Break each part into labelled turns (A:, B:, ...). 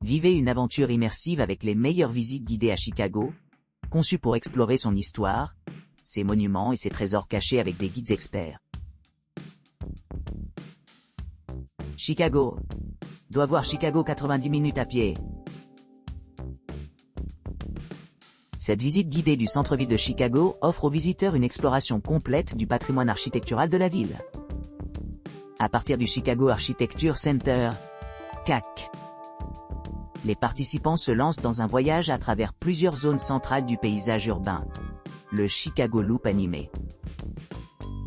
A: Vivez une aventure immersive avec les meilleures visites guidées à Chicago, conçues pour explorer son histoire, ses monuments et ses trésors cachés avec des guides experts. Chicago. Doit voir Chicago 90 minutes à pied. Cette visite guidée du centre-ville de Chicago offre aux visiteurs une exploration complète du patrimoine architectural de la ville. À partir du Chicago Architecture Center, CAC, les participants se lancent dans un voyage à travers plusieurs zones centrales du paysage urbain. Le Chicago Loop animé.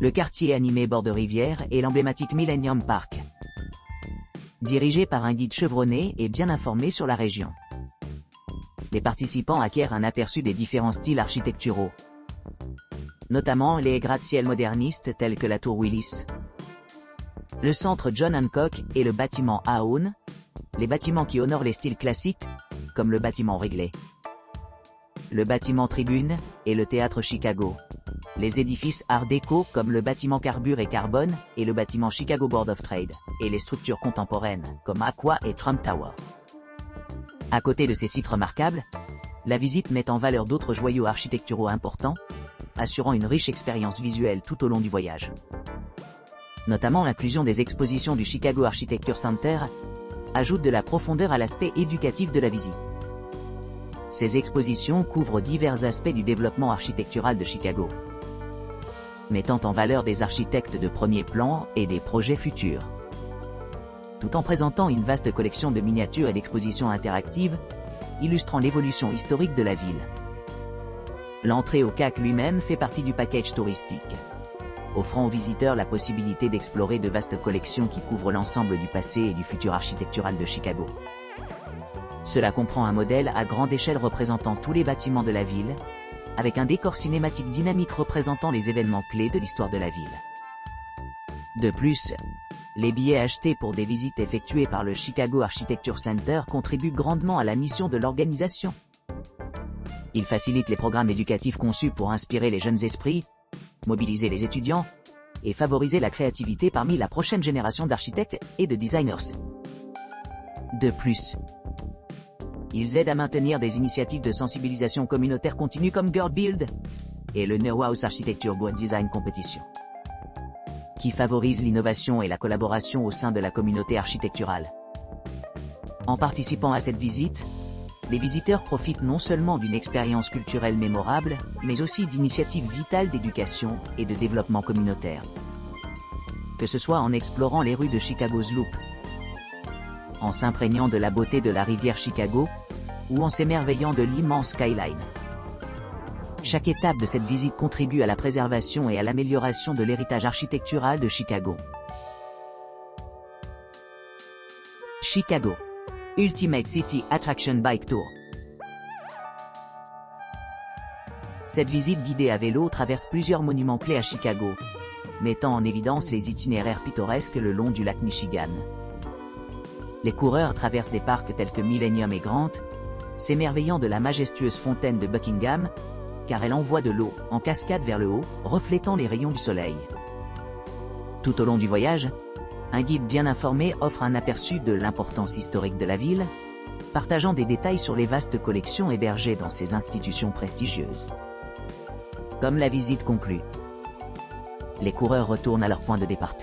A: Le quartier animé bord de rivière et l'emblématique Millennium Park. Dirigé par un guide chevronné et bien informé sur la région. Les participants acquièrent un aperçu des différents styles architecturaux, notamment les gratte-ciel modernistes tels que la tour Willis, le centre John Hancock et le bâtiment Aon, les bâtiments qui honorent les styles classiques, comme le bâtiment Wrigley, le bâtiment Tribune et le théâtre Chicago, les édifices Art déco comme le bâtiment Carbure et Carbone et le bâtiment Chicago Board of Trade, et les structures contemporaines comme Aqua et Trump Tower. À côté de ces sites remarquables, la visite met en valeur d'autres joyaux architecturaux importants, assurant une riche expérience visuelle tout au long du voyage. Notamment l'inclusion des expositions du Chicago Architecture Center ajoute de la profondeur à l'aspect éducatif de la visite. Ces expositions couvrent divers aspects du développement architectural de Chicago, mettant en valeur des architectes de premier plan et des projets futurs, tout en présentant une vaste collection de miniatures et d'expositions interactives, illustrant l'évolution historique de la ville. L'entrée au CAC lui-même fait partie du package touristique, offrant aux visiteurs la possibilité d'explorer de vastes collections qui couvrent l'ensemble du passé et du futur architectural de Chicago. Cela comprend un modèle à grande échelle représentant tous les bâtiments de la ville, avec un décor cinématique dynamique représentant les événements clés de l'histoire de la ville. De plus, les billets achetés pour des visites effectuées par le Chicago Architecture Center contribuent grandement à la mission de l'organisation. Ils facilitent les programmes éducatifs conçus pour inspirer les jeunes esprits, mobiliser les étudiants, et favoriser la créativité parmi la prochaine génération d'architectes et de designers. De plus, ils aident à maintenir des initiatives de sensibilisation communautaire continues comme Girl Build et le New House Architecture Board Design Competition, qui favorisent l'innovation et la collaboration au sein de la communauté architecturale. En participant à cette visite, les visiteurs profitent non seulement d'une expérience culturelle mémorable, mais aussi d'initiatives vitales d'éducation et de développement communautaire. Que ce soit en explorant les rues de Chicago's Loop, en s'imprégnant de la beauté de la rivière Chicago, ou en s'émerveillant de l'immense skyline. Chaque étape de cette visite contribue à la préservation et à l'amélioration de l'héritage architectural de Chicago. Chicago Ultimate City Attraction Bike Tour. Cette visite guidée à vélo traverse plusieurs monuments clés à Chicago, mettant en évidence les itinéraires pittoresques le long du lac Michigan. Les coureurs traversent des parcs tels que Millennium et Grant, s'émerveillant de la majestueuse fontaine de Buckingham, car elle envoie de l'eau en cascade vers le haut, reflétant les rayons du soleil. Tout au long du voyage, un guide bien informé offre un aperçu de l'importance historique de la ville, partageant des détails sur les vastes collections hébergées dans ces institutions prestigieuses. Comme la visite conclut, les coureurs retournent à leur point de départ,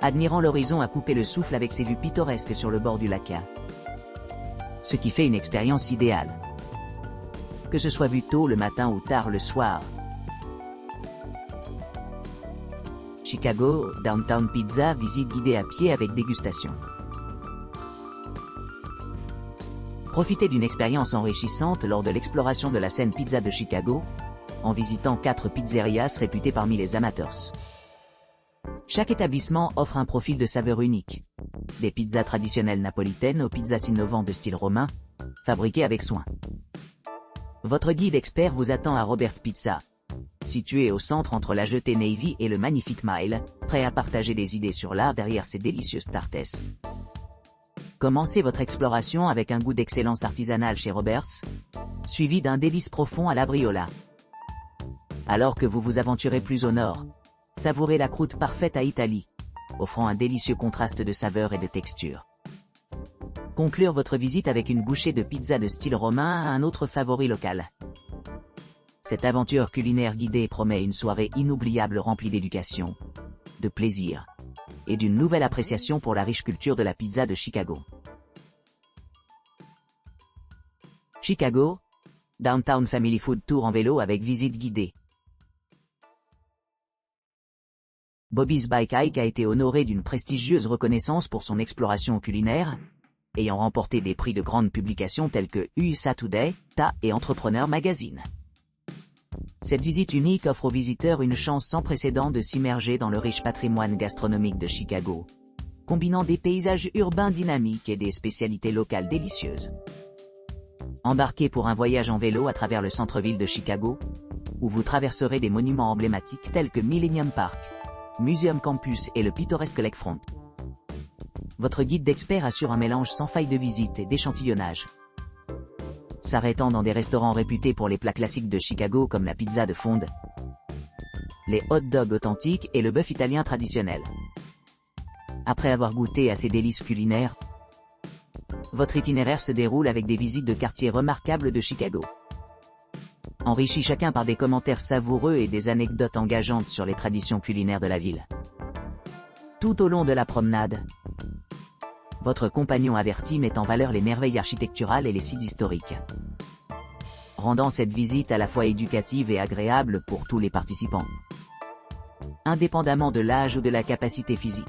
A: admirant l'horizon à couper le souffle avec ses vues pittoresques sur le bord du lac, ce qui fait une expérience idéale, que ce soit vu tôt le matin ou tard le soir. Chicago Downtown Pizza, visite guidée à pied avec dégustation. Profitez d'une expérience enrichissante lors de l'exploration de la scène pizza de Chicago, en visitant 4 pizzerias réputées parmi les amateurs. Chaque établissement offre un profil de saveur unique. Des pizzas traditionnelles napolitaines aux pizzas innovantes de style romain, fabriquées avec soin. Votre guide expert vous attend à Robert's Pizza, situé au centre entre la jetée Navy et le Magnifique Mile, prêt à partager des idées sur l'art derrière ces délicieuses tartes. Commencez votre exploration avec un goût d'excellence artisanale chez Robert's, suivi d'un délice profond à la briola. Alors que vous vous aventurez plus au nord, savourez la croûte parfaite à Italie, offrant un délicieux contraste de saveurs et de textures. Conclure votre visite avec une bouchée de pizza de style romain à un autre favori local. Cette aventure culinaire guidée promet une soirée inoubliable remplie d'éducation, de plaisir et d'une nouvelle appréciation pour la riche culture de la pizza de Chicago. Chicago, Downtown Family Food Tour en vélo avec visite guidée. Bobby's Bike Hike a été honoré d'une prestigieuse reconnaissance pour son exploration culinaire, ayant remporté des prix de grandes publications telles que USA Today, TA et Entrepreneur Magazine. Cette visite unique offre aux visiteurs une chance sans précédent de s'immerger dans le riche patrimoine gastronomique de Chicago, combinant des paysages urbains dynamiques et des spécialités locales délicieuses. Embarquez pour un voyage en vélo à travers le centre-ville de Chicago, où vous traverserez des monuments emblématiques tels que Millennium Park, Museum Campus et le pittoresque Lakefront. Votre guide d'experts assure un mélange sans faille de visite et d'échantillonnage. S'arrêtant dans des restaurants réputés pour les plats classiques de Chicago comme la pizza de fonte, les hot dogs authentiques et le bœuf italien traditionnel. Après avoir goûté à ces délices culinaires, votre itinéraire se déroule avec des visites de quartiers remarquables de Chicago. Enrichis chacun par des commentaires savoureux et des anecdotes engageantes sur les traditions culinaires de la ville. Tout au long de la promenade, votre compagnon averti met en valeur les merveilles architecturales et les sites historiques, rendant cette visite à la fois éducative et agréable pour tous les participants, indépendamment de l'âge ou de la capacité physique.